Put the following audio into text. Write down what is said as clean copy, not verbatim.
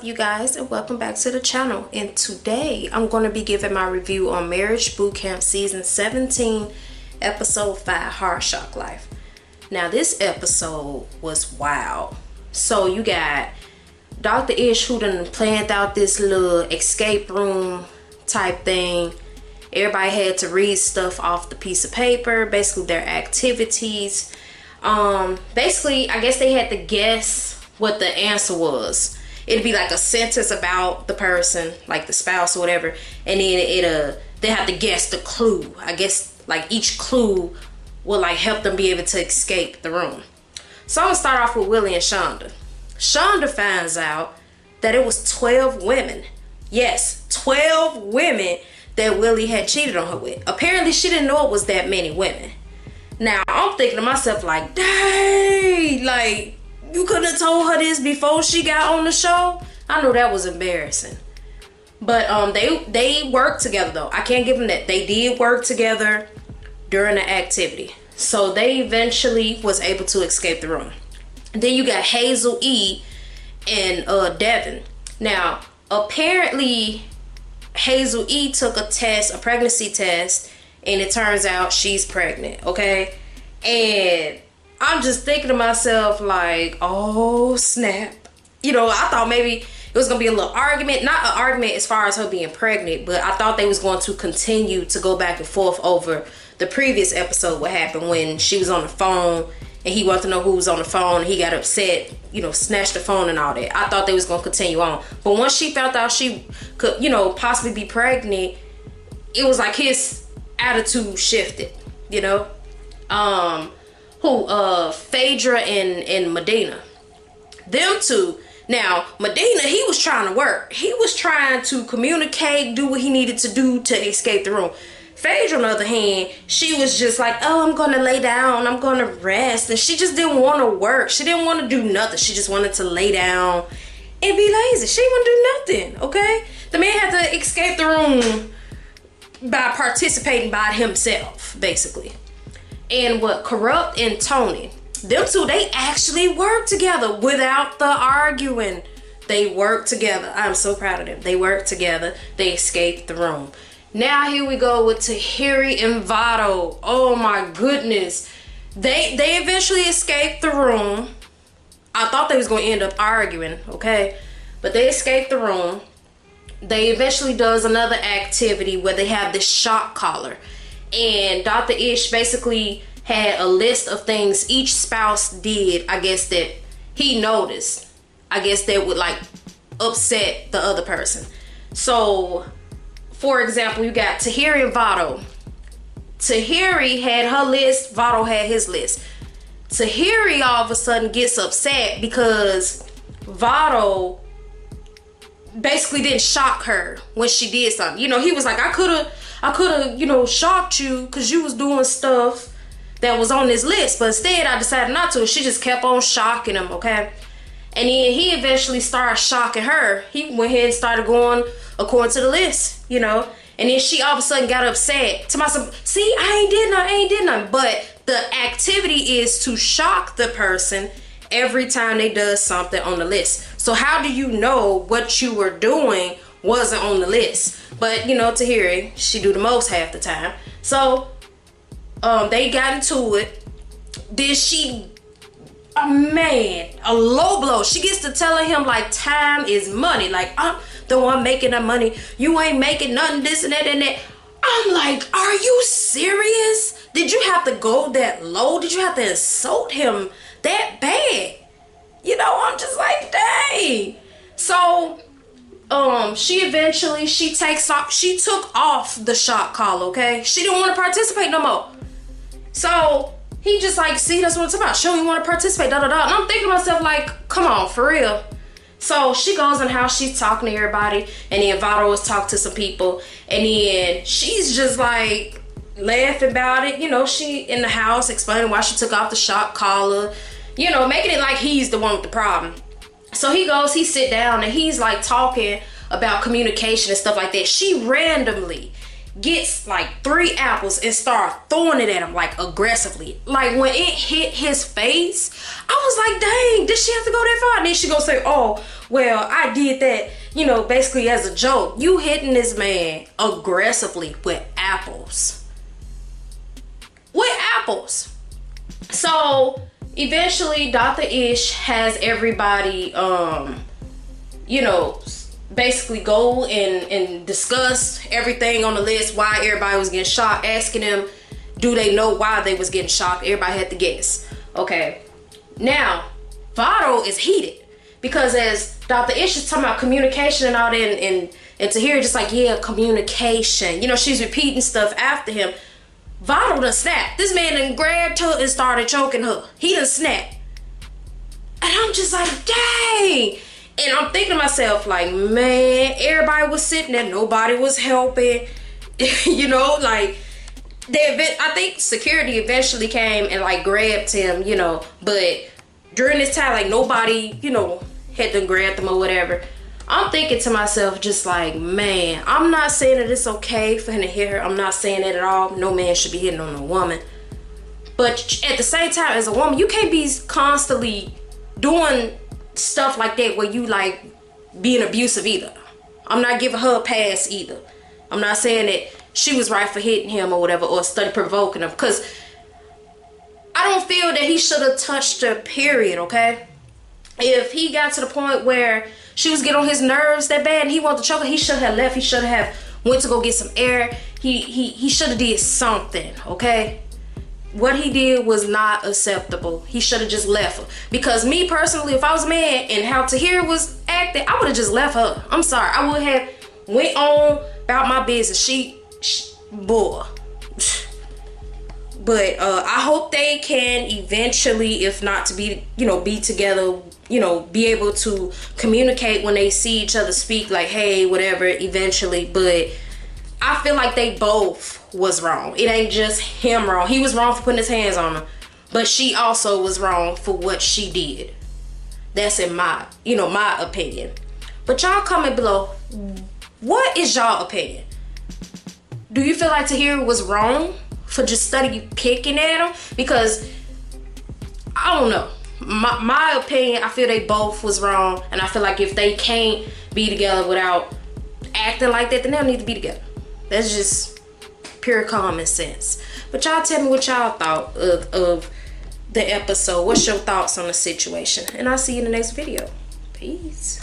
you guys, and welcome back to the channel. And today I'm going to be giving my review on Marriage Boot Camp Season 17 Episode 5, Hard Shock Life. Now this episode was wild. So you got Dr. Ish who done planned out this little escape room type thing. Everybody had to read stuff off the piece of paper, basically their activities. Basically I guess they had to guess what the answer was. It'd be like a sentence about the person, like the spouse or whatever, and then they have to guess the clue. I guess like each clue will like help them be able to escape the room. So I'm gonna start off with Willie and Shonda. Shonda finds out that it was 12 women. Yes, 12 women that Willie had cheated on her with. Apparently she didn't know it was that many women. Now I'm thinking to myself like, dang, like you couldn't have told her this before she got on the show. I know that was embarrassing. But they worked together though. I can't give them that. They did work together during the activity. So they eventually was able to escape the room. Then you got Hazel E and Devin. Now apparently Hazel E took a test, a pregnancy test, and it turns out she's pregnant, okay? And I'm just thinking to myself like, oh snap. You know, I thought maybe it was gonna be a little argument. Not an argument as far as her being pregnant, but I thought they was going to continue to go back and forth over the previous episode, what happened when she was on the phone and he wanted to know who was on the phone and he got upset, you know, snatched the phone and all that. I thought they was gonna continue on. But once she found out she could, you know, possibly be pregnant, it was like his attitude shifted, you know? Phaedra and Medina. Them two. Now, Medina, he was trying to work. He was trying to communicate, do what he needed to do to escape the room. Phaedra, on the other hand, she was just like, oh, I'm going to lay down. I'm going to rest. And she just didn't want to work. She didn't want to do nothing. She just wanted to lay down and be lazy. She didn't want to do nothing, okay? The man had to escape the room by participating by himself, basically. And what Corrupt and Tony, them two, they actually worked together without the arguing. They worked together. I'm so proud of them. They worked together. They escaped the room. Now here we go with Tahiri and Vado. Oh my goodness. They eventually escaped the room. I thought they was going to end up arguing, okay? But they escaped the room. They eventually does another activity where they have this shock collar. And Dr. Ish basically had a list of things each spouse did, I guess, that he noticed. I guess that would like upset the other person. So, for example, you got Tahiri and Vado. Tahiri had her list, Vado had his list. Tahiri all of a sudden gets upset because Vado basically didn't shock her when she did something. You know, he was like, I could have, you know, shocked you because you was doing stuff that was on this list. But instead, I decided not to. She just kept on shocking him, okay? And then he eventually started shocking her. He went ahead and started going according to the list, you know? And then she all of a sudden got upset to myself. See, I ain't did nothing. But the activity is to shock the person every time they does something on the list. So how do you know what you were doing wasn't on the list? But you know, Tahiri, she do the most half the time. So they got into it. Did she, man, a low blow. She gets to telling him like time is money. Like, I'm the one making the money. You ain't making nothing, this and that and that. I'm like, are you serious? Did you have to go that low? Did you have to insult him that bad? You know, I'm just like, dang. So she took off the shot call, okay? She didn't want to participate no more. So he just like, see, that's what it's about. She don't even want to participate, da da da. And I'm thinking to myself like, come on, for real. So she goes in the house, she's talking to everybody, and then Vado was talking to some people, and then she's just like laughing about it. You know, she in the house explaining why she took off the shot collar, you know, making it like he's the one with the problem. So he sit down and he's like talking about communication and stuff like that. She randomly gets like 3 apples and start throwing it at him like aggressively. Like when it hit his face, I was like, dang, did she have to go that far? And then she gonna say, oh, well, I did that, you know, basically as a joke. You hitting this man aggressively with apples. With apples. So eventually Dr. Ish has everybody, you know, basically go and discuss everything on the list, why everybody was getting shot, asking them, do they know why they was getting shot? Everybody had to guess. Okay. Now, Vado is heated because as Dr. Ish is talking about communication and all that, and Tahir just like, yeah, communication. You know, she's repeating stuff after him. Vado done snapped. This man done grabbed her and started choking her. He done snapped. And I'm just like, dang. And I'm thinking to myself, like, man, everybody was sitting there. Nobody was helping. You know, like, I think security eventually came and, like, grabbed him, you know. But during this time, like, nobody, you know, had to grab him or whatever. I'm thinking to myself, just like, man, I'm not saying that it's okay for him to hit her. I'm not saying that at all. No man should be hitting on a woman. But at the same time, as a woman, you can't be constantly doing stuff like that where you like being abusive either. I'm not giving her a pass either. I'm not saying that she was right for hitting him or whatever, or study provoking him, because I don't feel that he should have touched her, period. Okay, if he got to the point where she was getting on his nerves that bad and he wanted to choke her, he should have left. He should have went to go get some air. He should have did something. Okay, what he did was not acceptable. He should have just left her. Because me personally, if I was a man and how Tahir was acting, I would have just left her. I'm sorry. I would have went on about my business. She boy. But I hope they can eventually, if not to be, you know, be together, you know, be able to communicate when they see each other speak, like, hey, whatever, eventually. But I feel like they both was wrong. It ain't just him wrong. He was wrong for putting his hands on her, but she also was wrong for what she did. That's in my, you know, my opinion. But y'all comment below, what is y'all opinion? Do you feel like Tahir was wrong for just study picking at him? Because I don't know. My opinion, I feel they both was wrong, and I feel like if they can't be together without acting like that, then they don't need to be together. That's just pure common sense. But y'all tell me what y'all thought of the episode. What's your thoughts on the situation? And I'll see you in the next video. Peace.